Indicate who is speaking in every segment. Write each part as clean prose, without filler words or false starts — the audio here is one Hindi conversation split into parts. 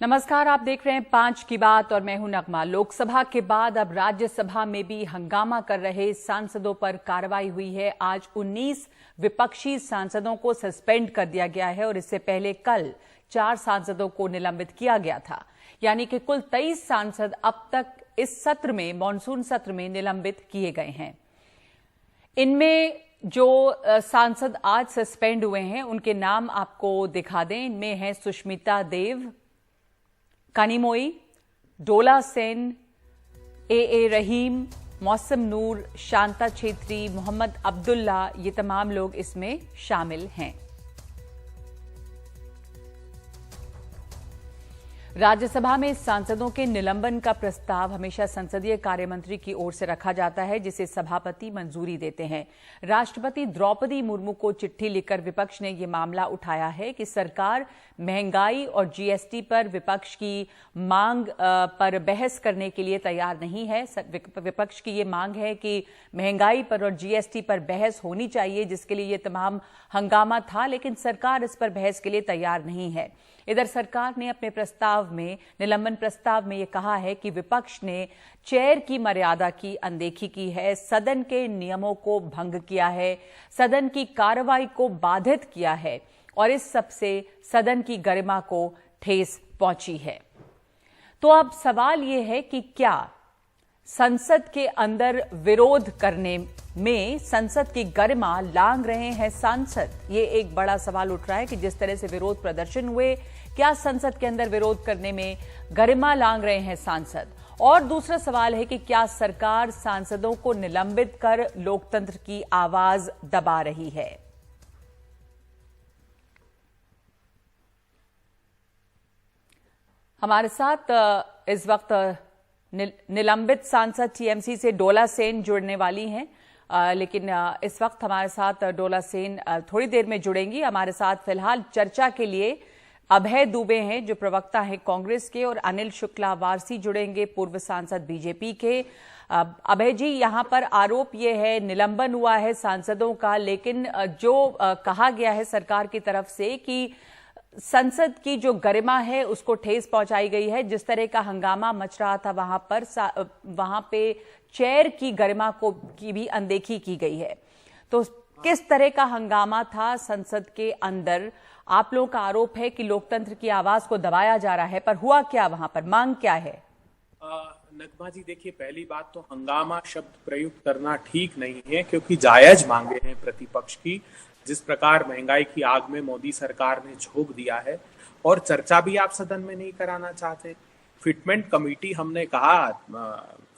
Speaker 1: नमस्कार, आप देख रहे हैं 5 की बात और मैं हूं नगमा। लोकसभा के बाद अब राज्यसभा में भी हंगामा कर रहे सांसदों पर कार्रवाई हुई है। आज 19 विपक्षी सांसदों को सस्पेंड कर दिया गया है और इससे पहले कल 4 सांसदों को निलंबित किया गया था। यानी कि कुल 23 सांसद अब तक इस सत्र में, मानसून सत्र में निलंबित किए गए हैं। इनमें जो सांसद आज सस्पेंड हुए हैं उनके नाम आपको दिखा दें। इनमें हैं सुष्मिता देव, कानिमोई, डोला सेन, ए रहीम, मौसम नूर, शांता छेत्री, मोहम्मद अब्दुल्ला, ये तमाम लोग इसमें शामिल हैं। राज्यसभा में सांसदों के निलंबन का प्रस्ताव हमेशा संसदीय कार्य मंत्री की ओर से रखा जाता है, जिसे सभापति मंजूरी देते हैं। राष्ट्रपति द्रौपदी मुर्मू को चिट्ठी लिखकर विपक्ष ने यह मामला उठाया है कि सरकार महंगाई और जीएसटी पर विपक्ष की मांग पर बहस करने के लिए तैयार नहीं है। विपक्ष की यह मांग है कि महंगाई पर और जीएसटी पर बहस होनी चाहिए, जिसके लिए यह तमाम हंगामा था, लेकिन सरकार इस पर बहस के लिए तैयार नहीं है। इधर सरकार ने अपने प्रस्ताव में, निलंबन प्रस्ताव में यह कहा है कि विपक्ष ने चेयर की मर्यादा की अनदेखी की है, सदन के नियमों को भंग किया है, सदन की कार्रवाई को बाधित किया है और इस सबसे सदन की गरिमा को ठेस पहुंची है। तो अब सवाल यह है कि क्या संसद के अंदर विरोध करने में संसद की गरिमा लांघ रहे हैं सांसद? ये एक बड़ा सवाल उठ रहा है कि जिस तरह से विरोध प्रदर्शन हुए, क्या संसद के अंदर विरोध करने में गरिमा लांघ रहे हैं सांसद? और दूसरा सवाल है कि क्या सरकार सांसदों को निलंबित कर लोकतंत्र की आवाज दबा रही है? हमारे साथ इस वक्त निलंबित सांसद टीएमसी से डोला सेन जुड़ने वाली हैं, लेकिन इस वक्त हमारे साथ डोला सेन थोड़ी देर में जुड़ेंगी। हमारे साथ फिलहाल चर्चा के लिए अभय दुबे हैं, जो प्रवक्ता हैं कांग्रेस के, और अनिल शुक्ला वारसी जुड़ेंगे, पूर्व सांसद बीजेपी के। अभय जी, यहां पर आरोप यह है, निलंबन हुआ है सांसदों का, लेकिन जो कहा गया है सरकार की तरफ से कि संसद की जो गरिमा है उसको ठेस पहुंचाई गई है। जिस तरह का हंगामा मच रहा था वहां पे चेयर की गरिमा की भी अनदेखी की गई है। तो किस तरह का हंगामा था संसद के अंदर? आप लोगों का आरोप है कि लोकतंत्र की आवाज को दबाया जा रहा है, पर हुआ क्या वहां पर? मांग क्या है?
Speaker 2: नगमा जी, देखिए, पहली बात तो हंगामा शब्द प्रयुक्त करना ठीक नहीं है, क्योंकि जायज मांगे हैं प्रतिपक्ष की। जिस प्रकार महंगाई की आग में मोदी सरकार ने झोंक दिया है, और चर्चा भी आप सदन में नहीं कराना चाहते। फिटमेंट कमेटी, हमने कहा,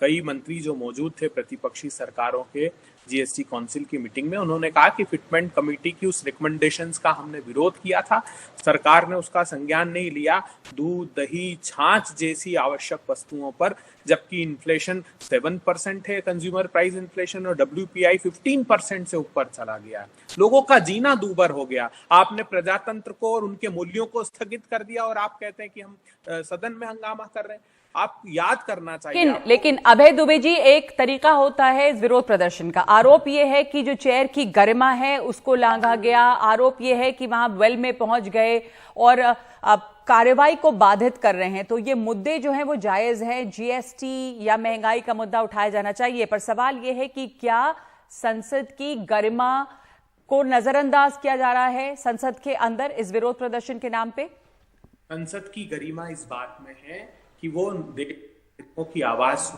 Speaker 2: कई मंत्री जो मौजूद थे प्रतिपक्षी सरकारों के जीएसटी काउंसिल की मीटिंग में, उन्होंने कहा कि फिटमेंट कमेटी की उस रिकमेंडेशंस का हमने विरोध किया था, सरकार ने उसका संज्ञान नहीं लिया। दूध, दही, छाछ जैसी आवश्यक वस्तुओं पर, जबकि इन्फ्लेशन 7% है, कंज्यूमर प्राइस इन्फ्लेशन, और WPI 15% से ऊपर चला गया। लोगों का जीना दूभर हो गया। आपने प्रजातंत्र को और उनके मूल्यों को स्थगित कर दिया, और आप कहते हैं कि हम सदन में हंगामा कर रहे हैं। आप याद करना चाहिए।
Speaker 1: लेकिन अभय दुबे जी, एक तरीका होता है इस विरोध प्रदर्शन का। आरोप यह है कि जो चेयर की गरिमा है उसको लांघा गया। आरोप यह है कि वहां वेल में पहुंच गए और कार्रवाई को बाधित कर रहे हैं। तो ये मुद्दे जो हैं वो जायज है। जीएसटी या महंगाई का मुद्दा उठाया जाना चाहिए, पर सवाल यह है कि क्या संसद की गरिमा को नजरअंदाज किया जा रहा है संसद के अंदर इस विरोध प्रदर्शन के नाम पे?
Speaker 2: संसद की गरिमा इस बात में है कि वो देशों की आवाज,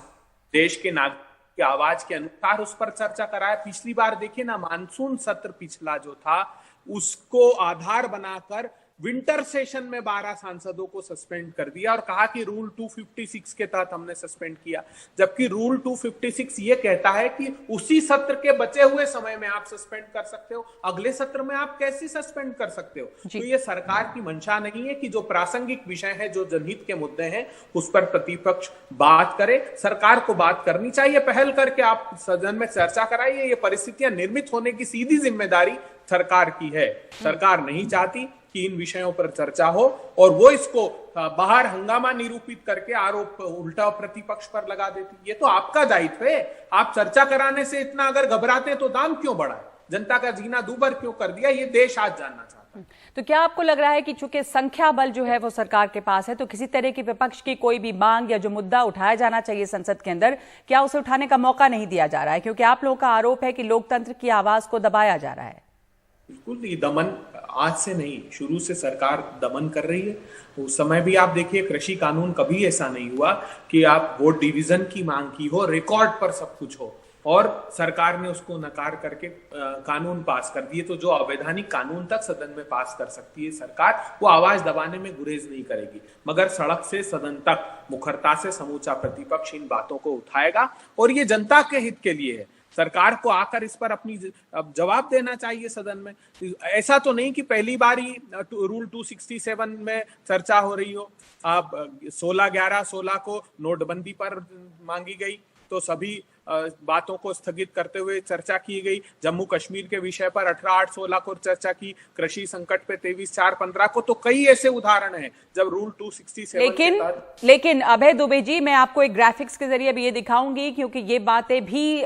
Speaker 2: देश के नागरिक की आवाज के अनुसार उस पर चर्चा कराए। पिछली बार देखिए ना, मानसून सत्र पिछला जो था, उसको आधार बनाकर विंटर सेशन में 12 सांसदों को सस्पेंड कर दिया और कहा कि रूल 256 के तहत हमने सस्पेंड किया, जबकि रूल 256 ये कहता है कि उसी सत्र के बचे हुए समय में आप सस्पेंड कर सकते हो, अगले सत्र में आप कैसे सस्पेंड कर सकते हो? तो ये सरकार की मंशा नहीं है कि जो प्रासंगिक विषय है, जो जनहित के मुद्दे हैं, उस पर प्रतिपक्ष बात करे। सरकार को बात करनी चाहिए, पहल करके आप सदन में चर्चा कराइए। ये परिस्थितियां निर्मित होने की सीधी जिम्मेदारी सरकार की है। सरकार नहीं चाहती कि इन विषयों पर चर्चा हो, और वो इसको बाहर हंगामा निरूपित करके आरोप उल्टा प्रतिपक्ष पर लगा देती। ये तो आपका दायित्व है। आप चर्चा कराने से इतना अगर घबराते हैं तो दाम क्यों बढ़ाए? जनता का जीना दूभर क्यों कर दिया? ये देश आज जानना चाहता है।
Speaker 1: तो क्या आपको लग रहा है कि चूंकि संख्या बल जो है वो सरकार के पास है, तो किसी तरह की विपक्ष की कोई भी मांग या जो मुद्दा उठाया जाना चाहिए संसद के अंदर, क्या उसे उठाने का मौका नहीं दिया जा रहा है? क्योंकि आप लोगों का आरोप है कि लोकतंत्र की आवाज को दबाया जा रहा है।
Speaker 2: बिल्कुल नहीं, दमन आज से नहीं, शुरू से सरकार दमन कर रही है। उस समय भी आप देखिए, कृषि कानून कभी ऐसा नहीं हुआ कि आप वोट डिवीजन की मांग की हो, रिकॉर्ड पर सब कुछ हो और सरकार ने उसको नकार करके कानून पास कर दिए। तो जो अवैधानिक कानून तक सदन में पास कर सकती है सरकार, वो आवाज दबाने में गुरेज नहीं करेगी, मगर सड़क से सदन तक मुखरता से समूचा प्रतिपक्ष इन बातों को उठाएगा और ये जनता के हित के लिए है। सरकार को आकर इस पर अपनी जवाब देना चाहिए सदन में। ऐसा तो नहीं कि पहली बार ही रूल 267 में चर्चा हो रही हो। अब 16/11/16 को नोटबंदी पर मांगी गई तो सभी बातों को स्थगित करते हुए चर्चा की गई। जम्मू कश्मीर के विषय पर 18/8/16 को चर्चा की। कृषि संकट पे 23/4/15 को। तो कई ऐसे उदाहरण हैं जब रूल 267
Speaker 1: लेकिन अभय दुबे जी, मैं आपको एक ग्राफिक्स के जरिए भी ये दिखाऊंगी, क्योंकि ये बातें भी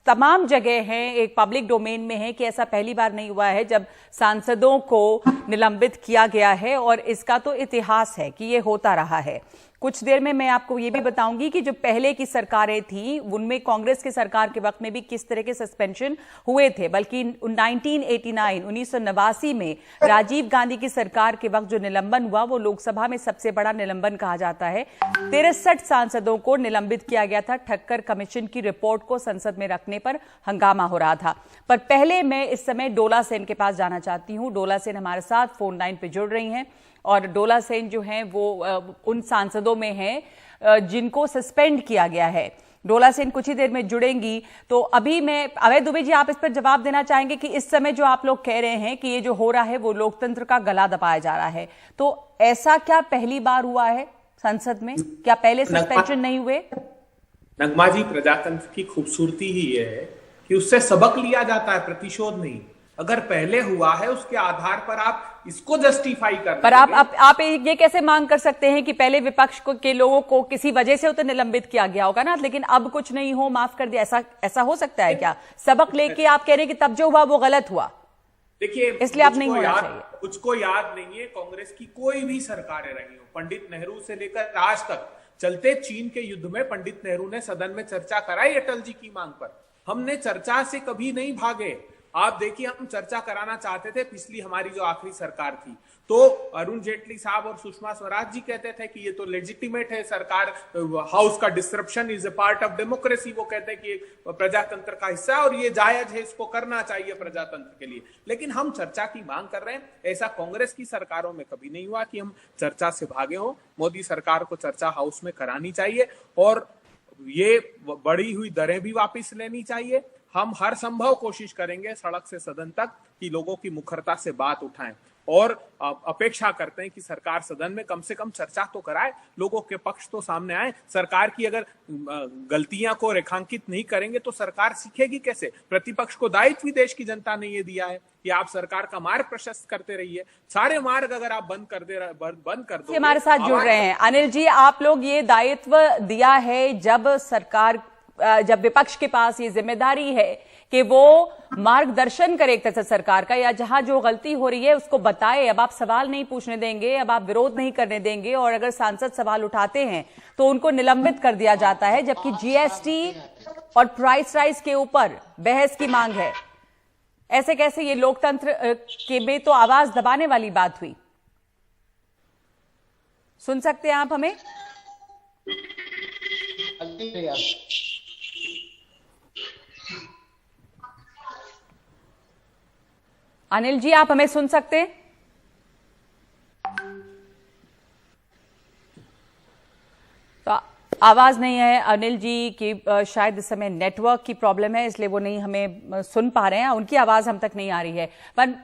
Speaker 1: तमाम जगह हैं, एक पब्लिक डोमेन में है कि ऐसा पहली बार नहीं हुआ है जब सांसदों को निलंबित किया गया है, और इसका तो इतिहास है कि ये होता रहा है। कुछ देर में मैं आपको ये भी बताऊंगी कि जो पहले की सरकारें थी उनमें कांग्रेस की सरकार के वक्त में भी किस तरह के सस्पेंशन हुए थे। बल्कि 1989 में राजीव गांधी की सरकार के वक्त जो निलंबन हुआ वो लोकसभा में सबसे बड़ा निलंबन कहा जाता है। 63 सांसदों को निलंबित किया गया था ठक्कर कमीशन की रिपोर्ट को संसद में रखने पर हंगामा हो रहा था। पर पहले मैं इस समय डोला सेन के पास जाना चाहती हूँ। डोला सेन हमारे साथ फोन लाइन पे जुड़ रही हैं और डोला सेन जो हैं वो उन सांसदों में हैं जिनको सस्पेंड किया गया है। डोला सेन कुछ ही देर में जुड़ेंगी। तो अभी मैं अभय दुबे जी, आप इस पर जवाब देना चाहेंगे कि इस समय जो आप लोग कह रहे हैं कि ये जो हो रहा है वो लोकतंत्र का गला दबाया जा रहा है, तो ऐसा क्या पहली बार हुआ है संसद में? क्या पहले सस्पेंशन नहीं हुए?
Speaker 2: नगमा जी, प्रजातंत्र की खूबसूरती ही ये है कि उससे सबक लिया जाता है, प्रतिशोध नहीं। अगर पहले हुआ है उसके आधार पर आप इसको जस्टिफाई कर,
Speaker 1: पर आप ये कैसे मांग कर सकते हैं कि पहले विपक्ष के लोगों को किसी वजह से तो निलंबित किया गया होगा ना, लेकिन अब कुछ नहीं हो, माफ कर दिया, ऐसा हो सकता है क्या? सबक लेके आप कह रहे हैं कि तब जो हुआ वो गलत हुआ,
Speaker 2: देखिए
Speaker 1: इसलिए आप नहीं होना चाहिए।
Speaker 2: मुझको याद नहीं है कांग्रेस की कोई भी सरकारें रही हो, पंडित नेहरू से लेकर आज तक चलते चीन के युद्ध में पंडित नेहरू ने सदन में चर्चा कराई अटल जी की मांग पर। हमने चर्चा से कभी नहीं भागे। आप देखिए, हम चर्चा कराना चाहते थे पिछली हमारी जो आखिरी सरकार थी, तो अरुण जेटली साहब और सुषमा स्वराज जी कहते थे कि ये तो लेजिटिमेट है, सरकार हाउस का disruption is a part of democracy. वो कहते हैं कि प्रजातंत्र का हिस्सा है और ये जायज है, इसको करना चाहिए प्रजातंत्र के लिए। लेकिन हम चर्चा की मांग कर रहे हैं। ऐसा कांग्रेस की सरकारों में कभी नहीं हुआ कि हम चर्चा से भागे हो। मोदी सरकार को चर्चा हाउस में करानी चाहिए और ये बढ़ी हुई दरें भी वापस लेनी चाहिए। हम हर संभव कोशिश करेंगे सड़क से सदन तक कि लोगों की मुखरता से बात उठाएं और अपेक्षा करते हैं कि सरकार सदन में कम से कम चर्चा तो कराए, लोगों के पक्ष तो सामने आए। सरकार की अगर गलतियां को रेखांकित नहीं करेंगे तो सरकार सीखेगी कैसे? प्रतिपक्ष को दायित्व भी देश की जनता ने ये दिया है कि आप सरकार का मार्ग प्रशस्त करते रहिए। सारे मार्ग अगर आप बंद कर दो।
Speaker 1: हमारे साथ जुड़ रहे हैं अनिल जी, आप लोग ये दायित्व दिया है जब विपक्ष के पास ये जिम्मेदारी है कि वो मार्गदर्शन करे एक तरह से सरकार का, या जहां जो गलती हो रही है उसको बताए। अब आप सवाल नहीं पूछने देंगे, अब आप विरोध नहीं करने देंगे, और अगर सांसद सवाल उठाते हैं तो उनको निलंबित कर दिया जाता है, जबकि जीएसटी और प्राइस राइज के ऊपर बहस की मांग है। ऐसे कैसे? ये लोकतंत्र के में तो आवाज दबाने वाली बात हुई। सुन सकते हैं आप हमें? अनिल जी, आप हमें सुन सकते हैं? तो आवाज नहीं है अनिल जी की, शायद इस समय नेटवर्क की प्रॉब्लम है, इसलिए वो नहीं हमें सुन पा रहे हैं, उनकी आवाज हम तक नहीं आ रही है। पर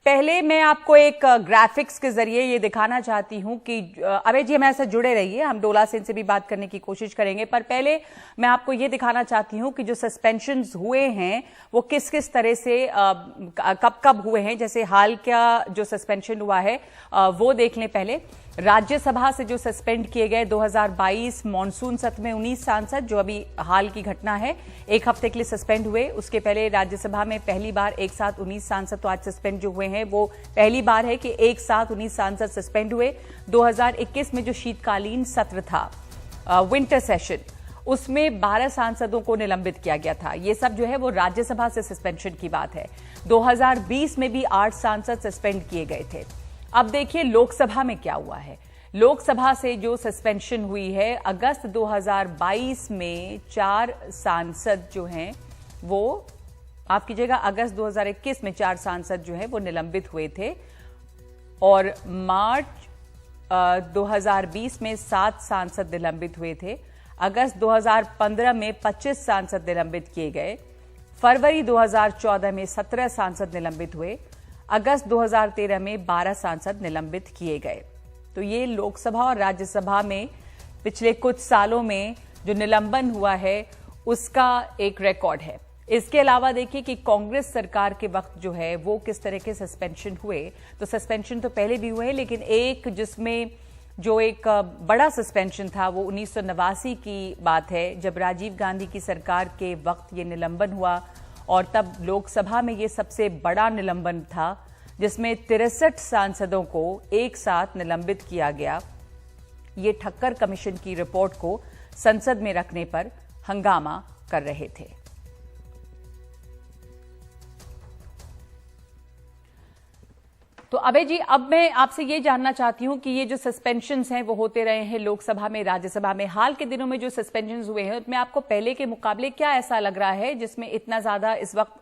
Speaker 1: पहले मैं आपको एक ग्राफिक्स के जरिए ये दिखाना चाहती हूं कि अभय जी हमारे साथ जुड़े रहिए, हम डोला सेन से भी बात करने की कोशिश करेंगे। पर पहले मैं आपको ये दिखाना चाहती हूं कि जो सस्पेंशंस हुए हैं वो किस किस तरह से कब कब हुए हैं। जैसे हाल का जो सस्पेंशन हुआ है वो देख लें पहले। राज्यसभा से जो सस्पेंड किए गए 2022 मॉनसून सत्र में 19 सांसद जो अभी हाल की घटना है, एक हफ्ते के लिए सस्पेंड हुए। उसके पहले राज्यसभा में पहली बार एक साथ 19 सांसद तो आज सस्पेंड जो हुए हैं वो पहली बार है कि एक साथ 19 सांसद सस्पेंड हुए। 2021 में जो शीतकालीन सत्र था, विंटर सेशन, उसमें 12 सांसदों को निलंबित किया गया था। ये सब जो है वो राज्यसभा से सस्पेंशन की बात है। 2020 में भी 8 सांसद सस्पेंड किए गए थे। अब देखिए लोकसभा में क्या हुआ है। लोकसभा से जो सस्पेंशन हुई है, अगस्त 2022 में 4 सांसद जो हैं वो, आप कीजिएगा, अगस्त 2021 में 4 सांसद जो हैं वो निलंबित हुए थे और मार्च 2020 में 7 सांसद निलंबित हुए थे। अगस्त 2015 में 25 सांसद निलंबित किए गए। फरवरी 2014 में 17 सांसद निलंबित हुए। अगस्त 2013 में 12 सांसद निलंबित किए गए। तो ये लोकसभा और राज्यसभा में पिछले कुछ सालों में जो निलंबन हुआ है उसका एक रिकॉर्ड है। इसके अलावा देखिए कि कांग्रेस सरकार के वक्त जो है वो किस तरह के सस्पेंशन हुए। तो सस्पेंशन तो पहले भी हुए, लेकिन एक जिसमें जो एक बड़ा सस्पेंशन था वो 1989 की बात है, जब राजीव गांधी की सरकार के वक्त ये निलंबन हुआ और तब लोकसभा में ये सबसे बड़ा निलंबन था, जिसमें 63 सांसदों को एक साथ निलंबित किया गया। ये ठक्कर कमीशन की रिपोर्ट को संसद में रखने पर हंगामा कर रहे थे। तो अभय जी, अब मैं आपसे ये जानना चाहती हूं कि ये जो सस्पेंशंस हैं वो होते रहे हैं लोकसभा में, राज्यसभा में, हाल के दिनों में जो सस्पेंशंस हुए हैं उसमें आपको पहले के मुकाबले क्या ऐसा लग रहा है जिसमें इतना ज्यादा इस वक्त,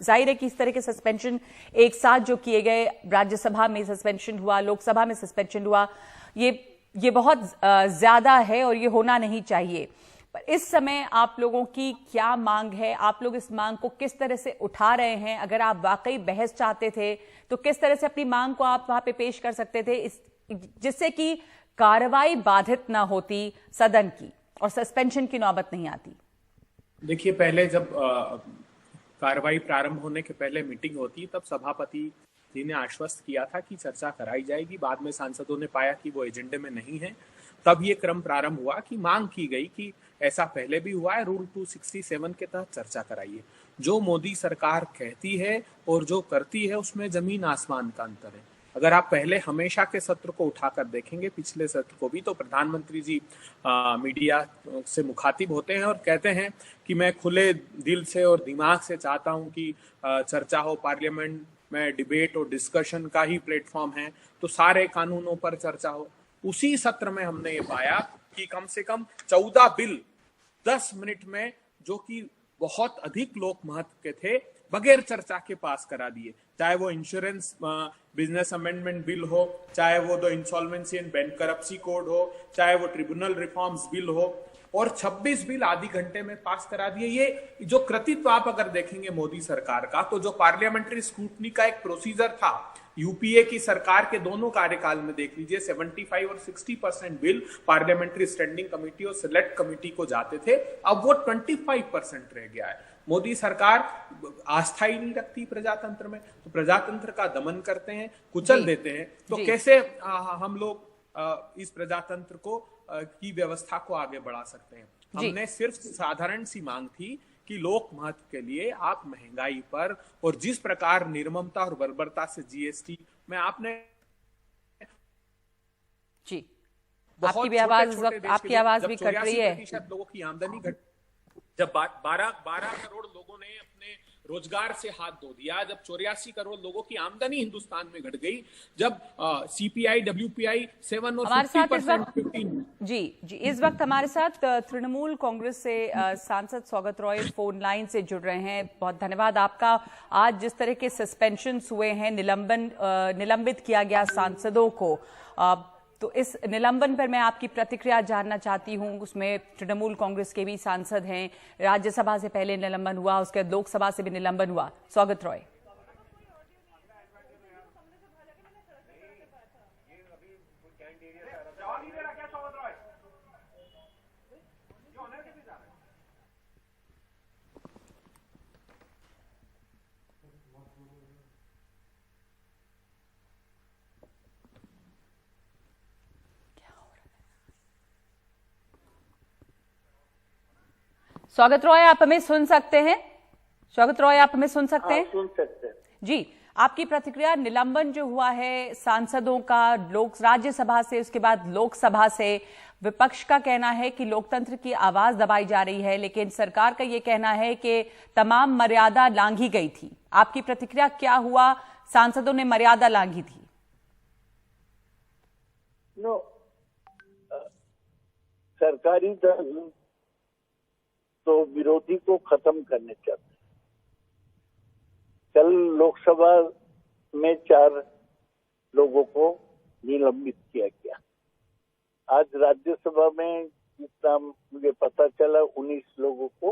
Speaker 1: जाहिर है कि इस तरह के सस्पेंशन एक साथ जो किए गए, राज्यसभा में सस्पेंशन हुआ, लोकसभा में सस्पेंशन हुआ, ये बहुत ज्यादा है और ये होना नहीं चाहिए। पर इस समय आप लोगों की क्या मांग है? आप लोग इस मांग को किस तरह से उठा रहे हैं? अगर आप वाकई बहस चाहते थे तो किस तरह से अपनी मांग को आप वहां पे पेश कर सकते थे जिससे कि कार्रवाई बाधित ना होती सदन की और सस्पेंशन की नौबत नहीं आती?
Speaker 2: देखिए, पहले जब कार्रवाई प्रारंभ होने के पहले मीटिंग होती तब सभापति जी ने आश्वस्त किया था कि चर्चा कराई जाएगी। बाद में सांसदों ने पाया कि वो एजेंडे में नहीं है, तब ये क्रम प्रारंभ हुआ कि मांग की गई कि ऐसा पहले भी हुआ है, रूल 267 के तहत चर्चा कराइए। जो मोदी सरकार कहती है और जो करती है उसमें जमीन आसमान का अंतर है। अगर आप पहले हमेशा के सत्र को उठाकर देखेंगे, पिछले सत्र को भी, तो प्रधानमंत्री जी मीडिया से मुखातिब होते हैं और कहते हैं कि मैं खुले दिल से और दिमाग से चाहता हूं कि चर्चा हो, पार्लियामेंट में डिबेट और डिस्कशन का ही प्लेटफॉर्म है, तो सारे कानूनों पर चर्चा हो। उसी सत्र में हमने ये पाया कि कम से कम 14 बिल 10 मिनट में, जो कि बहुत अधिक लोक महत्व के थे, बगैर चर्चा के पास करा दिए। चाहे वो इंश्योरेंस बिजनेस अमेंडमेंट बिल हो, चाहे वो the insolvency and bankruptcy code हो, चाहे वो ट्रिब्यूनल रिफॉर्म्स बिल हो, और 26 बिल आधी घंटे में पास करा दिए। ये जो कृतित्व आप अगर देखेंगे मोदी सरकार का, तो जो पार्लियामेंट्री स्क्रूटनी का एक प्रोसीजर था यूपीए की सरकार के दोनों कार्यकाल में, देख लीजिए, 75 और 60% बिल पार्लियामेंट्री स्टैंडिंग कमेटी और सिलेक्ट कमेटी को जाते थे, अब वो 25% रह गया है। मोदी सरकार आस्था ही नहीं रखती प्रजातंत्र में, तो प्रजातंत्र का दमन करते हैं, कुचल देते हैं। तो कैसे हम लोग इस प्रजातंत्र को की व्यवस्था को आगे बढ़ा सकते हैं? हमने सिर्फ साधारण सी मांग थी कि लोक महत्व के लिए आप महंगाई पर, और जिस प्रकार निर्ममता और बर्बरता से जीएसटी में आपने
Speaker 1: जी, आपकी आवाज भी कट रही है।
Speaker 2: लोगों की आमदनी घट, जब 12 करोड़ लोगों ने अपने रोजगार से हाथ धो दिया, जब 84 करोड़ लोगों की आमदनी हिंदुस्तान में घट गई, जब सीपीआई डब्ल्यूपीआई 7 और 50%
Speaker 1: जी, इस वक्त हमारे साथ तृणमूल कांग्रेस से सांसद सौगत रॉय फोन लाइन से जुड़ रहे हैं। बहुत धन्यवाद आपका। आज जिस तरह के सस्पेंशंस हुए हैं, निलंबित किया गया सांसदों को, तो इस निलंबन पर मैं आपकी प्रतिक्रिया जानना चाहती हूं। उसमें तृणमूल कांग्रेस के भी सांसद हैं, राज्यसभा से पहले निलंबन हुआ, उसके बाद लोकसभा से भी निलंबन हुआ। सौगत रॉय, स्वागत रॉय, आप हमें सुन सकते हैं? स्वागत रॉय, आप हमें सुन सकते हैं?
Speaker 3: सुन सकते हैं
Speaker 1: जी, आपकी प्रतिक्रिया, निलंबन जो हुआ है सांसदों का राज्यसभा से, उसके बाद लोकसभा से, विपक्ष का कहना है कि लोकतंत्र की आवाज दबाई जा रही है, लेकिन सरकार का यह कहना है कि तमाम मर्यादा लांघी गई थी। आपकी प्रतिक्रिया क्या हुआ? सांसदों ने मर्यादा लांघी थी।
Speaker 3: सरकारी दल तो विरोधी को खत्म करने चाहते। कल लोकसभा में 4 लोगों को निलंबित किया गया। आज राज्यसभा में जितना मुझे पता चला 19 लोगों को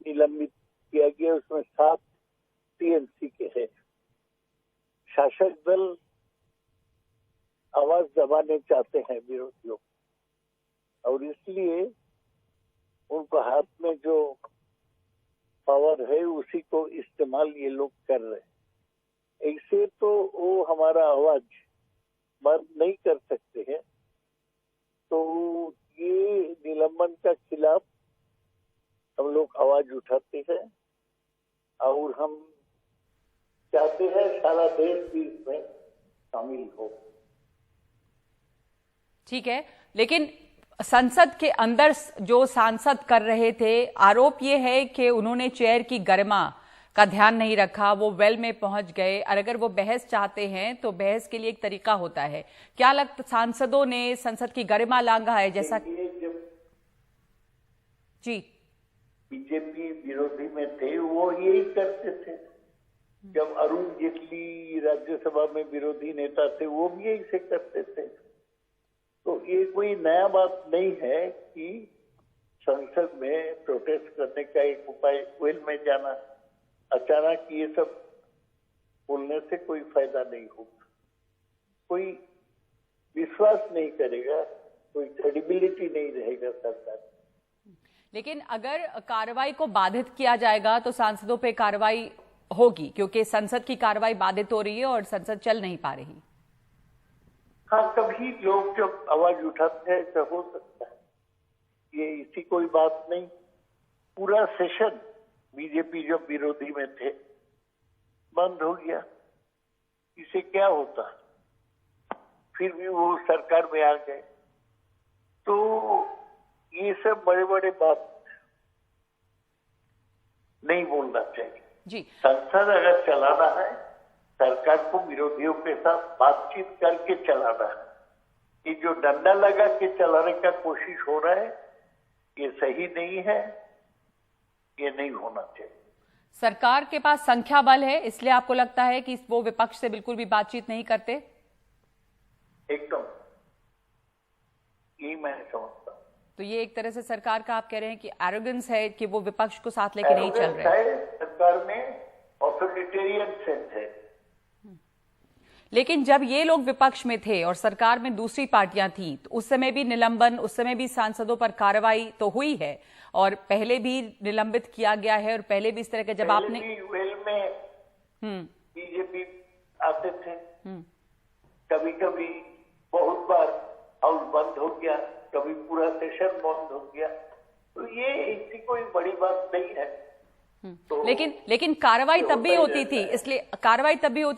Speaker 3: निलंबित किया गया, उसमें 7 टीएमसी के हैं। शासक दल आवाज दबाने चाहते हैं विरोधियों और इसलिए उनको हाथ में जो पावर है उसी को इस्तेमाल ये लोग कर रहे हैं। ऐसे तो वो हमारा आवाज बंद नहीं कर सकते हैं। तो ये निलंबन का खिलाफ हम लोग आवाज उठाते हैं और हम चाहते हैं सारा देश भी इसमें शामिल हो।
Speaker 1: ठीक है, लेकिन संसद के अंदर जो सांसद कर रहे थे, आरोप ये है कि उन्होंने चेयर की गरिमा का ध्यान नहीं रखा, वो वेल में पहुंच गए। और अगर वो बहस चाहते हैं तो बहस के लिए एक तरीका होता है। क्या लगता, सांसदों ने संसद की गरिमा लांघा है? जैसा जी
Speaker 3: बीजेपी विरोधी में थे वो यही करते थे। जब अरुण जेटली राज्यसभा में विरोधी नेता थे वो भी यही से करते थे। तो ये कोई नया बात नहीं है कि संसद में प्रोटेस्ट करने का एक उपाय वेल में जाना। अचानक ये सब बोलने से कोई फायदा नहीं होगा, कोई विश्वास नहीं करेगा, कोई क्रेडिबिलिटी नहीं रहेगा सरकार।
Speaker 1: लेकिन अगर कार्रवाई को बाधित किया जाएगा तो सांसदों पे कार्रवाई होगी, क्योंकि संसद की कार्रवाई बाधित हो रही है और संसद चल नहीं पा रही।
Speaker 3: हाँ, कभी लोग जब आवाज उठाते हैं तो हो सकता है, ये इसी कोई बात नहीं। पूरा सेशन बीजेपी जब विरोधी में थे बंद हो गया, इसे क्या होता, फिर भी वो सरकार में आ गए। तो ये सब बड़े बड़े बात नहीं बोलना चाहिए
Speaker 1: जी।
Speaker 3: संसद अगर चलाना है, सरकार को विरोधियों के साथ बातचीत करके चलाना है। ये जो डंडा लगा के चलाने का कोशिश हो रहा है ये सही नहीं है, ये नहीं होना चाहिए।
Speaker 1: सरकार के पास संख्या बल है, इसलिए आपको लगता है कि वो विपक्ष से बिल्कुल भी बातचीत नहीं करते? एकदम,
Speaker 3: यही मैं समझता हूँ।
Speaker 1: तो ये एक तरह से सरकार का आप कह रहे हैं कि एरोगेंस है कि वो विपक्ष को साथ लेके नहीं चल रहे हैं।
Speaker 3: सरकार में ऑथोरिटेरियन सेंस है।
Speaker 1: लेकिन जब ये लोग विपक्ष में थे और सरकार में दूसरी पार्टियां थी, तो उस समय भी निलंबन, उस समय भी सांसदों पर कार्रवाई तो हुई है और पहले भी निलंबित किया गया है। और पहले भी इस तरह के जब आपने
Speaker 3: वेल में बीजेपी आते थे, कभी कभी बहुत बार हाउस बंद हो गया, कभी पूरा सेशन बंद हो गया। तो ये ऐसी कोई बड़ी बात नहीं है।
Speaker 1: तो लेकिन कार्रवाई तब भी होती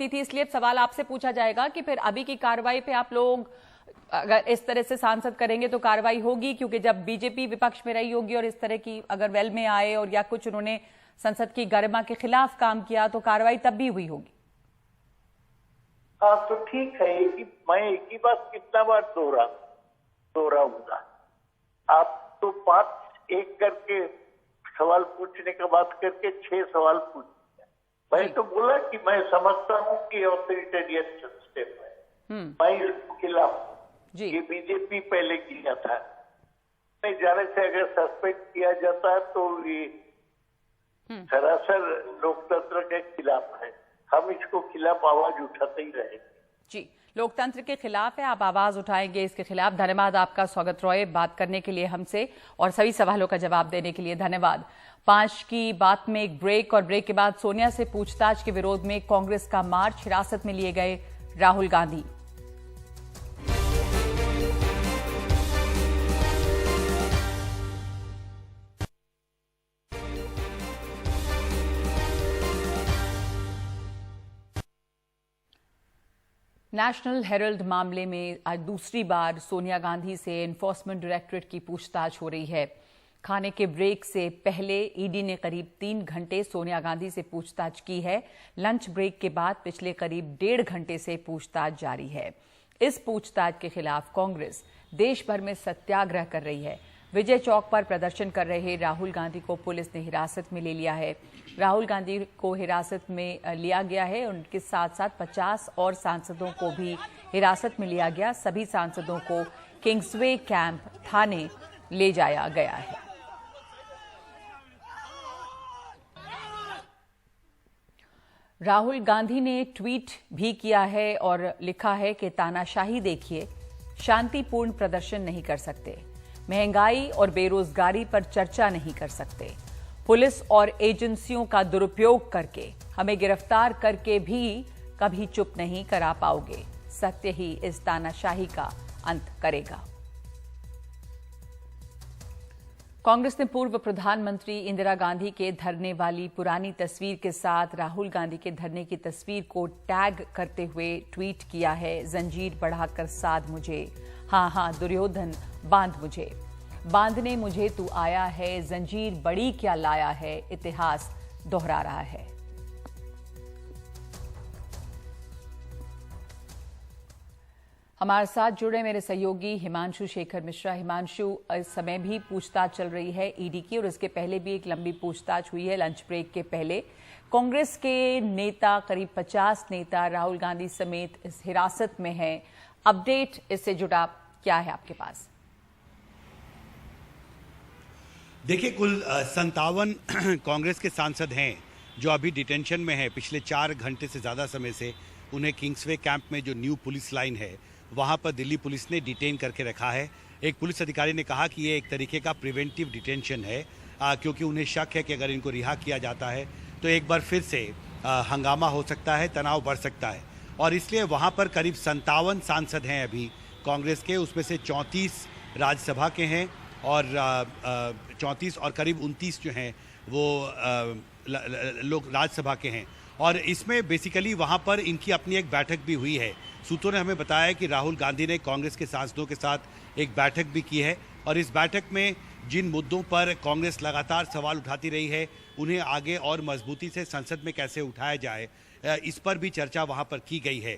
Speaker 1: थी, इसलिए सवाल आपसे पूछा जाएगा कि फिर अभी की कार्रवाई पे आप लोग अगर इस तरह से सांसद करेंगे तो कार्रवाई होगी, क्योंकि जब बीजेपी विपक्ष में रही होगी और इस तरह की अगर वेल में आए और या कुछ उन्होंने संसद की गरिमा के खिलाफ काम किया तो कार्रवाई तब भी हुई होगी।
Speaker 3: हाँ, तो ठीक है, मैं एक ही बात कितना बार दोहराऊंगा। आप तो 5-1 करके सवाल पूछने का बात करके 6 सवाल पूछ। मैं तो बोला कि मैं समझता हूँ कि ऑथोरिटेरियन सिस्टम है, मैं इसके खिलाफ हूँ। ये बीजेपी पहले किया था, नहीं जाने से अगर सस्पेंड किया जाता है तो ये सरासर लोकतंत्र के खिलाफ है। हम इसको खिलाफ आवाज उठाते ही रहेंगे।
Speaker 1: जी, लोकतंत्र के खिलाफ है, आप आवाज उठाएंगे इसके खिलाफ। धन्यवाद आपका स्वागत रॉय, बात करने के लिए हमसे और सभी सवालों का जवाब देने के लिए धन्यवाद। 5 की बात में एक ब्रेक, और ब्रेक के बाद सोनिया से पूछताछ के विरोध में कांग्रेस का मार्च, हिरासत में लिए गए राहुल गांधी। नेशनल हेरल्ड मामले में आज दूसरी बार सोनिया गांधी से एनफोर्समेंट डायरेक्टरेट की पूछताछ हो रही है। खाने के ब्रेक से पहले ईडी ने करीब 3 घंटे सोनिया गांधी से पूछताछ की है। लंच ब्रेक के बाद पिछले करीब 1.5 घंटे से पूछताछ जारी है। इस पूछताछ के खिलाफ कांग्रेस देश भर में सत्याग्रह कर रही है। विजय चौक पर प्रदर्शन कर रहे राहुल गांधी को पुलिस ने हिरासत में ले लिया है। राहुल गांधी को हिरासत में लिया गया है। उनके साथ साथ 50 और सांसदों को भी हिरासत में लिया गया। सभी सांसदों को किंग्सवे कैंप थाने ले जाया गया है। राहुल गांधी ने ट्वीट भी किया है और लिखा है कि तानाशाही देखिए, शांतिपूर्ण प्रदर्शन नहीं कर सकते, महंगाई और बेरोजगारी पर चर्चा नहीं कर सकते, पुलिस और एजेंसियों का दुरुपयोग करके हमें गिरफ्तार करके भी कभी चुप नहीं करा पाओगे। सत्य ही इस तानाशाही का अंत करेगा। कांग्रेस ने पूर्व प्रधानमंत्री इंदिरा गांधी के धरने वाली पुरानी तस्वीर के साथ राहुल गांधी के धरने की तस्वीर को टैग करते हुए ट्वीट किया है। जंजीर बढ़ाकर साध मुझे, हाँ हाँ दुर्योधन बांध मुझे, बांधने मुझे तू आया है, जंजीर बड़ी क्या लाया है, इतिहास दोहरा रहा है। हमारे साथ जुड़े मेरे सहयोगी हिमांशु शेखर मिश्रा। हिमांशु, इस समय भी पूछताछ चल रही है ईडी की और इसके पहले भी एक लंबी पूछताछ हुई है लंच ब्रेक के पहले। कांग्रेस के नेता, करीब 50 नेता राहुल गांधी समेत इस हिरासत में हैं। अपडेट इससे जुड़ा क्या है आपके पास?
Speaker 4: देखिए, कुल 57 कांग्रेस के सांसद हैं जो अभी डिटेंशन में हैं। पिछले 4 घंटे से ज़्यादा समय से उन्हें किंग्सवे कैंप में जो न्यू पुलिस लाइन है वहाँ पर दिल्ली पुलिस ने डिटेन करके रखा है। एक पुलिस अधिकारी ने कहा कि ये एक तरीके का प्रिवेंटिव डिटेंशन है, क्योंकि उन्हें शक है कि अगर इनको रिहा किया जाता है तो एक बार फिर से हंगामा हो सकता है, तनाव बढ़ सकता है। और इसलिए वहाँ पर करीब 57 सांसद हैं अभी कांग्रेस के, उसमें से 34 राज्यसभा के हैं और 34 और करीब 29 जो हैं वो लोग राज्यसभा के हैं। और इसमें बेसिकली वहाँ पर इनकी अपनी एक बैठक भी हुई है। सूत्रों ने हमें बताया कि राहुल गांधी ने कांग्रेस के सांसदों के साथ एक बैठक भी की है और इस बैठक में जिन मुद्दों पर कांग्रेस लगातार सवाल उठाती रही है उन्हें आगे और मजबूती से संसद में कैसे उठाया जाए, इस पर भी चर्चा वहाँ पर की गई है।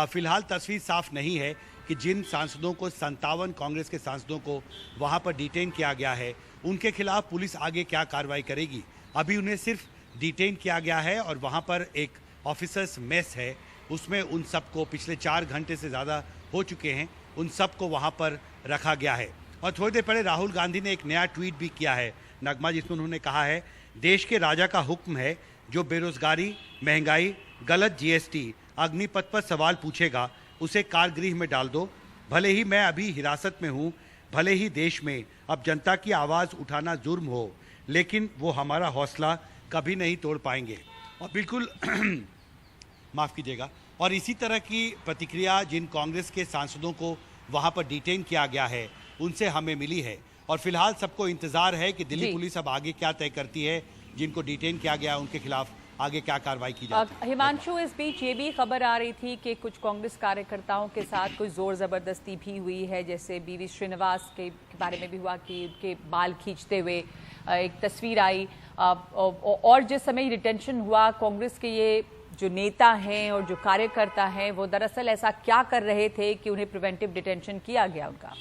Speaker 4: फिलहाल तस्वीर साफ नहीं है कि जिन सांसदों को 57 कांग्रेस के सांसदों को वहाँ पर डिटेन किया गया है उनके खिलाफ पुलिस आगे क्या कार्रवाई करेगी। अभी उन्हें सिर्फ डिटेन किया गया है और वहाँ पर एक ऑफिसर्स मेस है, उसमें उन सबको पिछले 4 घंटे से ज़्यादा हो चुके हैं, उन सबको वहाँ पर रखा गया है। और थोड़ी देर पहले राहुल गांधी ने एक नया ट्वीट भी किया है नगमा, जिसमें उन्होंने कहा है, देश के राजा का हुक्म है, जो बेरोजगारी, महंगाई, गलत जीएसटी, अग्निपथ पर सवाल पूछेगा उसे कारागृह में डाल दो। भले ही मैं अभी हिरासत में हूँ, भले ही देश में अब जनता की आवाज़ उठाना जुर्म हो, लेकिन वो हमारा हौसला कभी नहीं तोड़ पाएंगे। और बिल्कुल माफ़ कीजिएगा, और इसी तरह की प्रतिक्रिया जिन कांग्रेस के सांसदों को वहाँ पर डिटेन किया गया है उनसे हमें मिली है। और फिलहाल सबको इंतजार है कि दिल्ली पुलिस अब आगे क्या तय करती है, जिनको डिटेन किया गया उनके खिलाफ आगे क्या कार्रवाई की जाए।
Speaker 1: हिमांशु, इस बीच ये भी खबर आ रही थी कि कुछ कांग्रेस कार्यकर्ताओं के साथ कुछ जोर जबरदस्ती भी हुई है, जैसे बीवी श्रीनिवास के बारे में भी हुआ कि उनके बाल खींचते हुए एक तस्वीर आई। और जिस समय डिटेंशन हुआ, कांग्रेस के ये जो नेता हैं और जो कार्यकर्ता हैं वो दरअसल ऐसा क्या कर रहे थे कि उन्हें प्रिवेंटिव डिटेंशन किया गया उनका?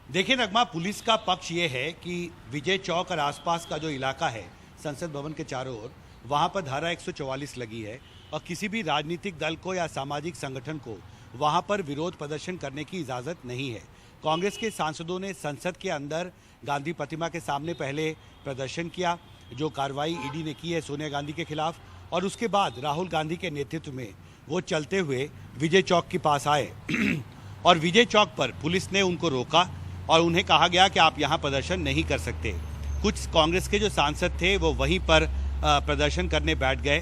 Speaker 4: देखिए नगमा, पुलिस का पक्ष ये है कि विजय चौक और आसपास का जो इलाका है संसद भवन के चारों ओर, वहाँ पर धारा 144 लगी है और किसी भी राजनीतिक दल को या सामाजिक संगठन को वहाँ पर विरोध प्रदर्शन करने की इजाज़त नहीं है। कांग्रेस के सांसदों ने संसद के अंदर गांधी प्रतिमा के सामने पहले प्रदर्शन किया, जो कार्रवाई ईडी ने की है सोनिया गांधी के खिलाफ, और उसके बाद राहुल गांधी के नेतृत्व में वो चलते हुए विजय चौक के पास आए और विजय चौक पर पुलिस ने उनको रोका और उन्हें कहा गया कि आप यहाँ प्रदर्शन नहीं कर सकते। कुछ कांग्रेस के जो सांसद थे वो वहीं पर प्रदर्शन करने बैठ गए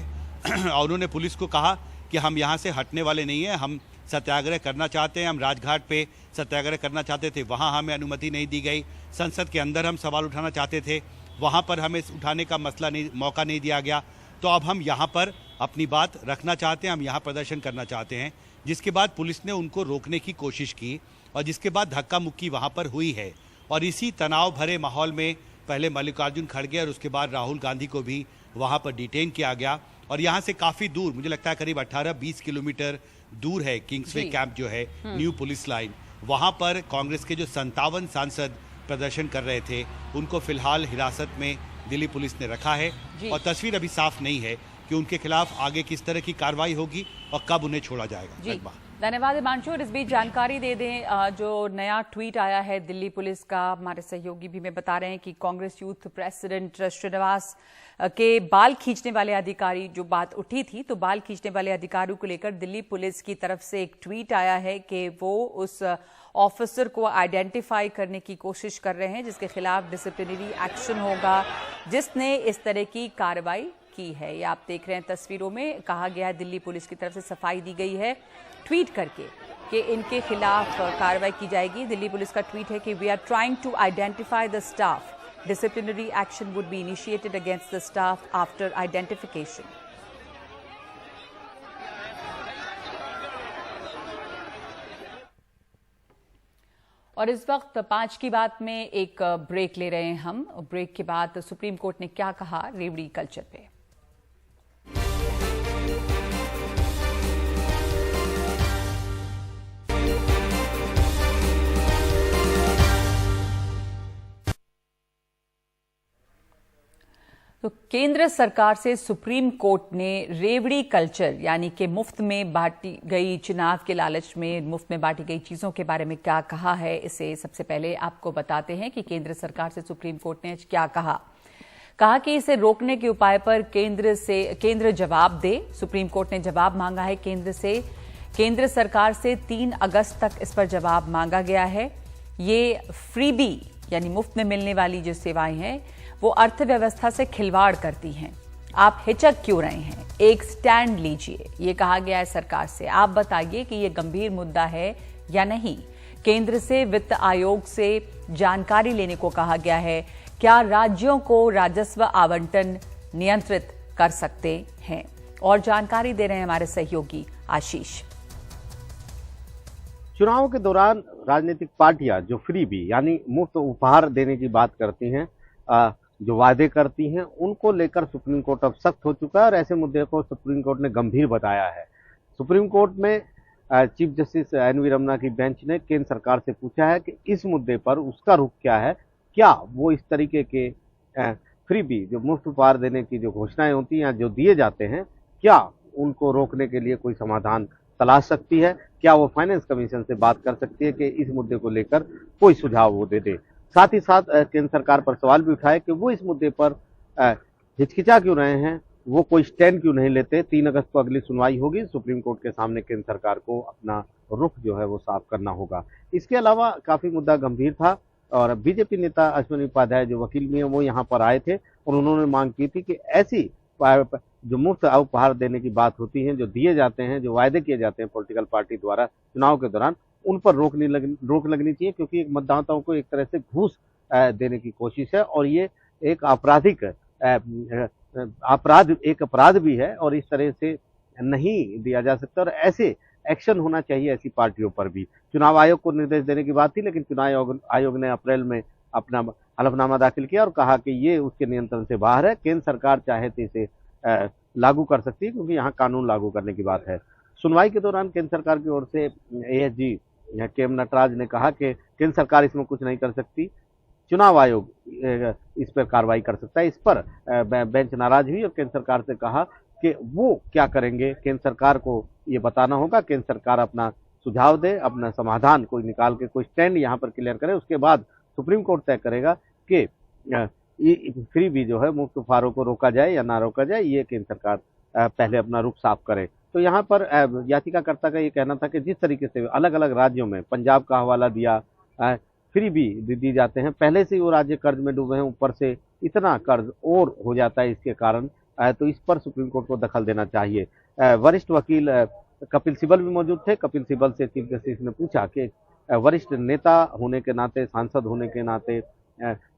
Speaker 4: और उन्होंने पुलिस को कहा कि हम यहाँ से हटने वाले नहीं हैं, हम सत्याग्रह करना चाहते हैं, हम राजघाट पे सत्याग्रह करना चाहते थे, वहाँ हमें अनुमति नहीं दी गई। संसद के अंदर हम सवाल उठाना चाहते थे, वहाँ पर हमें उठाने का मौका नहीं दिया गया, तो अब हम यहाँ पर अपनी बात रखना चाहते हैं, हम यहाँ प्रदर्शन करना चाहते हैं। जिसके बाद पुलिस ने उनको रोकने की कोशिश की और जिसके बाद धक्का मुक्की वहाँ पर हुई है। और इसी तनाव भरे माहौल में पहले मल्लिकार्जुन खड़गे और उसके बाद राहुल गांधी को भी वहाँ पर डिटेन किया गया। और यहाँ से काफ़ी दूर, मुझे लगता है करीब 18-20 किलोमीटर दूर है किंग्सवे कैंप जो है, न्यू पुलिस लाइन। वहाँ पर कांग्रेस के जो 57 सांसद प्रदर्शन कर रहे थे उनको फिलहाल हिरासत में दिल्ली पुलिस ने रखा है। और तस्वीर अभी साफ नहीं है कि उनके खिलाफ आगे किस तरह की कार्रवाई होगी और कब उन्हें छोड़ा जाएगा।
Speaker 1: धन्यवाद हिमांशु। और इस बीच जानकारी दे दें, जो नया ट्वीट आया है दिल्ली पुलिस का, हमारे सहयोगी भी हमें बता रहे हैं कि कांग्रेस यूथ प्रेसिडेंट श्रीनिवास के बाल खींचने वाले अधिकारी, जो बात उठी थी, तो बाल खींचने वाले अधिकारियों को लेकर दिल्ली पुलिस की तरफ से एक ट्वीट आया है कि वो उस ऑफिसर को आइडेंटिफाई करने की कोशिश कर रहे हैं जिसके खिलाफ डिसिप्लिनरी एक्शन होगा, जिसने इस तरह की कार्रवाई की है। ये आप देख रहे हैं तस्वीरों में, कहा गया है दिल्ली पुलिस की तरफ से सफाई दी गई है ट्वीट करके कि इनके खिलाफ कार्रवाई की जाएगी। दिल्ली पुलिस का ट्वीट है कि we are trying to identify the staff, disciplinary action would be initiated against the staff after identification. और इस वक्त 5 की बात में एक ब्रेक ले रहे हैं हम। ब्रेक के बाद सुप्रीम कोर्ट ने क्या कहा रेवड़ी कल्चर पे। तो केंद्र सरकार से सुप्रीम कोर्ट ने रेवड़ी कल्चर यानी कि मुफ्त में बांटी गई, चुनाव के लालच में मुफ्त में बांटी गई चीजों के बारे में क्या कहा है, इसे सबसे पहले आपको बताते हैं कि केंद्र सरकार से सुप्रीम कोर्ट ने क्या कहा। कहा कि इसे रोकने के उपाय पर केंद्र जवाब दे। सुप्रीम कोर्ट ने जवाब मांगा है केंद्र सरकार से 3 अगस्त तक इस पर जवाब मांगा गया है। ये फ्रीबी यानी मुफ्त में मिलने वाली जो सेवाएं हैं वो अर्थव्यवस्था से खिलवाड़ करती हैं। आप हिचक क्यों रहे हैं, एक स्टैंड लीजिए, ये कहा गया है सरकार से। आप बताइए कि ये गंभीर मुद्दा है या नहीं। केंद्र से वित्त आयोग से जानकारी लेने को कहा गया है। क्या राज्यों को राजस्व आवंटन नियंत्रित कर सकते हैं? और जानकारी दे रहे हैं हमारे सहयोगी आशीष।
Speaker 5: चुनाव के दौरान राजनीतिक पार्टियां जो फ्रीबी यानी मुफ्त उपहार देने की बात करती हैं, जो वादे करती हैं, उनको लेकर सुप्रीम कोर्ट अब सख्त हो चुका है और ऐसे मुद्दे को सुप्रीम कोर्ट ने गंभीर बताया है। सुप्रीम कोर्ट में चीफ जस्टिस एन.वी. रमन्ना की बेंच ने केंद्र सरकार से पूछा है कि इस मुद्दे पर उसका रुख क्या है, क्या वो इस तरीके के फ्रीबी जो मुफ्त उपहार देने की जो घोषणाएं होती हैं, जो दिए जाते हैं, क्या उनको रोकने के लिए कोई समाधान तलाश सकती है, क्या वो फाइनेंस कमीशन से बात कर सकती है कि इस मुद्दे को लेकर कोई सुझाव वो दे दे। साथ ही साथ केंद्र सरकार पर सवाल भी उठाए कि वो इस मुद्दे पर हिचकिचा क्यों रहे हैं, वो कोई स्टैंड क्यों नहीं लेते। 3 अगस्त को अगली सुनवाई होगी, सुप्रीम कोर्ट के सामने केंद्र सरकार को अपना रुख जो है वो साफ करना होगा। इसके अलावा काफी मुद्दा गंभीर था और बीजेपी नेता अश्विनी उपाध्याय जो वकील भी हैं वो यहाँ पर आए थे और उन्होंने मांग की थी कि ऐसी जो मुफ्त उपहार देने की बात होती है, जो दिए जाते हैं, जो वायदे किए जाते हैं पॉलिटिकल पार्टी द्वारा चुनाव के दौरान, उन पर रोक लगनी चाहिए, क्योंकि एक मतदाताओं को एक तरह से घूस देने की कोशिश है और ये एक आपराधिक अपराध भी है और इस तरह से नहीं दिया जा सकता और ऐसे एक्शन होना चाहिए ऐसी पार्टियों पर भी। चुनाव आयोग को निर्देश देने की बात थी, लेकिन चुनाव आयोग ने अप्रैल में अपना हलफनामा दाखिल किया और कहा कि ये उसके नियंत्रण से बाहर है, केंद्र सरकार चाहे तो इसे लागू कर सकती है, क्योंकि यहाँ कानून लागू करने की बात है। सुनवाई के दौरान केंद्र सरकार की ओर से एएसजी के.एम. नटराज ने कहा कि केंद्र सरकार इसमें कुछ नहीं कर सकती, चुनाव आयोग इस पर कार्रवाई कर सकता है। इस पर बेंच नाराज हुई और केंद्र सरकार से कहा कि वो क्या करेंगे, केंद्र सरकार को ये बताना होगा, केंद्र सरकार अपना सुझाव दे, अपना समाधान कोई निकाल के कोई स्टैंड यहाँ पर क्लियर करे, उसके बाद सुप्रीम कोर्ट तय करेगा कि फ्रीबी जो है मुफ्त उपहारों को रोका जाए या ना रोका जाए। ये केंद्र सरकार पहले अपना रुख साफ करे। तो यहाँ पर याचिकाकर्ता का ये कहना था कि जिस तरीके से अलग अलग राज्यों में, पंजाब का हवाला दिया, फ्रीबी दी जाते हैं, पहले से वो राज्य कर्ज में डूबे हैं, ऊपर से इतना कर्ज और हो जाता है इसके कारण, तो इस पर सुप्रीम कोर्ट को दखल देना चाहिए। वरिष्ठ वकील कपिल सिब्बल भी मौजूद थे। कपिल सिब्बल से चीफ जस्टिस ने पूछा कि वरिष्ठ नेता होने के नाते, सांसद होने के नाते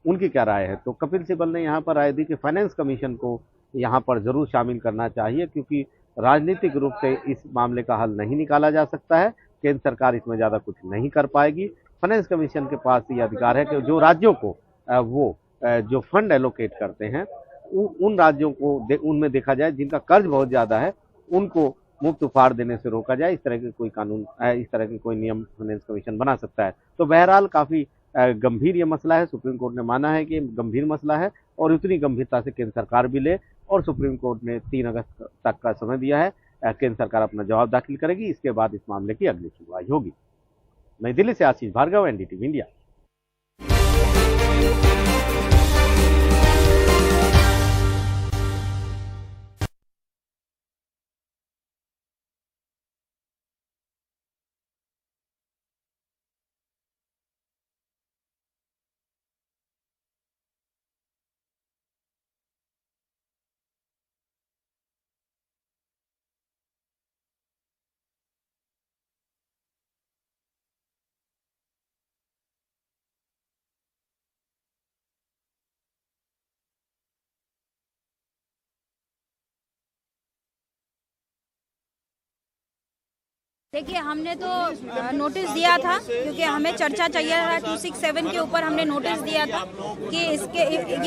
Speaker 5: उनकी क्या राय है। तो कपिल सिब्बल ने यहाँ पर राय दी कि फाइनेंस कमीशन को यहाँ पर जरूर शामिल करना चाहिए, क्योंकि राजनीतिक रूप से इस मामले का हल नहीं निकाला जा सकता है। केंद्र सरकार इसमें ज्यादा कुछ नहीं कर पाएगी। फाइनेंस कमीशन के पास ये अधिकार है कि जो राज्यों को वो जो फंड एलोकेट करते हैं उन राज्यों को उनमें देखा जाए जिनका कर्ज बहुत ज्यादा है, उनको मुफ्त उपहार देने से रोका जाए। इस तरह के कोई कानून, इस तरह के कोई नियम फाइनेंस कमीशन बना सकता है। तो बहरहाल काफी गंभीर ये मसला है। सुप्रीम कोर्ट ने माना है कि गंभीर मसला है और उतनी गंभीरता से केंद्र सरकार भी ले, और सुप्रीम कोर्ट ने 3 अगस्त तक का समय दिया है। केंद्र सरकार अपना जवाब दाखिल करेगी, इसके बाद इस मामले की अगली सुनवाई होगी। नई दिल्ली से आशीष भार्गव, एनडीटीवी इंडिया।
Speaker 6: देखिए, हमने तो नोटिस दिया था, क्योंकि हमें चर्चा चाहिए था। 267 के ऊपर हमने नोटिस दिया था कि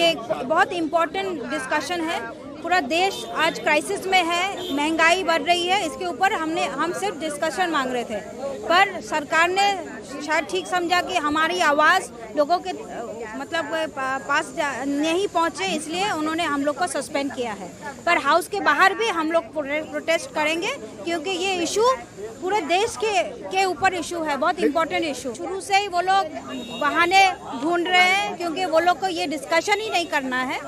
Speaker 6: ये बहुत इम्पोर्टेंट डिस्कशन है। पूरा देश आज क्राइसिस में है, महंगाई बढ़ रही है, इसके ऊपर हम सिर्फ डिस्कशन मांग रहे थे, पर सरकार ने शायद ठीक समझा कि हमारी आवाज़ लोगों के पास नहीं पहुंचे, इसलिए उन्होंने हम लोग को सस्पेंड किया है। पर हाउस के बाहर भी हम लोग प्रोटेस्ट करेंगे, क्योंकि ये इशू पूरे देश के ऊपर इशू है, बहुत इम्पोर्टेंट इशू। शुरू से ही वो लोग बहाने ढूंढ रहे हैं, क्योंकि वो लोग को ये डिस्कशन ही नहीं करना है।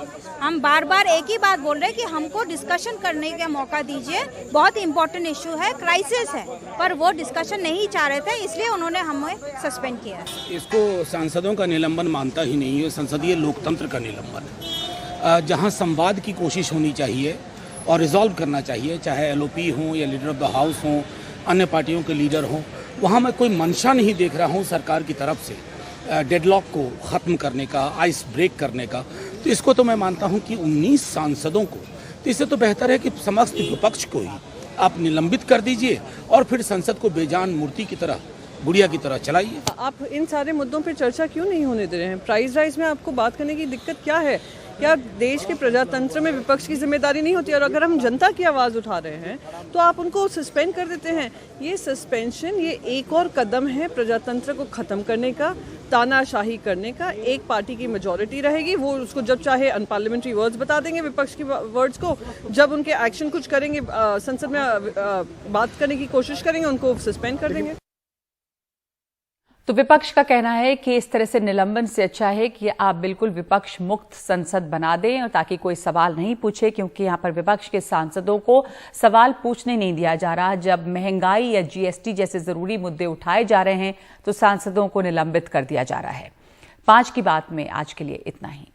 Speaker 6: हम बार बार एक ही बात बोल रहे हैं कि हमको डिस्कशन करने का मौका दीजिए, बहुत इम्पोर्टेंट इशू है, क्राइसिस है, पर वो डिस्कशन नहीं चाह रहे थे, इसलिए उन्होंने हमें सस्पेंड किया है।
Speaker 7: इसको सांसदों का निलंबन मानता ही नहीं है, संसदीय लोकतंत्र का निलंबन है, जहां संवाद की कोशिश होनी चाहिए और रिजॉल्व करना चाहिए, चाहे एलओपी हो या लीडर ऑफ द हाउस हो, अन्य पार्टियों के लीडर हों। वहाँ मैं कोई मंशा नहीं देख रहा हूँ सरकार की तरफ से डेडलॉक को ख़त्म करने का, आइस ब्रेक करने का। तो इसको तो मैं मानता हूँ कि 19 सांसदों को, तो इससे तो बेहतर है कि समस्त विपक्ष को ही आप निलंबित कर दीजिए और फिर संसद को बेजान मूर्ति की तरह, गुड़िया की तरह चलाइए।
Speaker 8: आप इन सारे मुद्दों पर चर्चा क्यों नहीं होने दे रहे हैं? प्राइस राइज में आपको बात करने की दिक्कत क्या है? क्या देश के प्रजातंत्र में विपक्ष की जिम्मेदारी नहीं होती? और अगर हम जनता की आवाज़ उठा रहे हैं तो आप उनको सस्पेंड कर देते हैं। ये सस्पेंशन ये एक और कदम है प्रजातंत्र को ख़त्म करने का, तानाशाही करने का। एक पार्टी की मेजॉरिटी रहेगी, वो उसको जब चाहे अनपार्लियामेंट्री वर्ड्स बता देंगे, विपक्ष की वर्ड्स को। जब उनके एक्शन कुछ करेंगे, संसद में बात करने की कोशिश करेंगे, उनको सस्पेंड कर देंगे।
Speaker 1: तो विपक्ष का कहना है कि इस तरह से निलंबन से अच्छा है कि आप बिल्कुल विपक्ष मुक्त संसद बना दें, और ताकि कोई सवाल नहीं पूछे, क्योंकि यहां पर विपक्ष के सांसदों को सवाल पूछने नहीं दिया जा रहा। जब महंगाई या जीएसटी जैसे जरूरी मुद्दे उठाए जा रहे हैं तो सांसदों को निलंबित कर दिया जा रहा है। 5 की बात में आज के लिए इतना ही।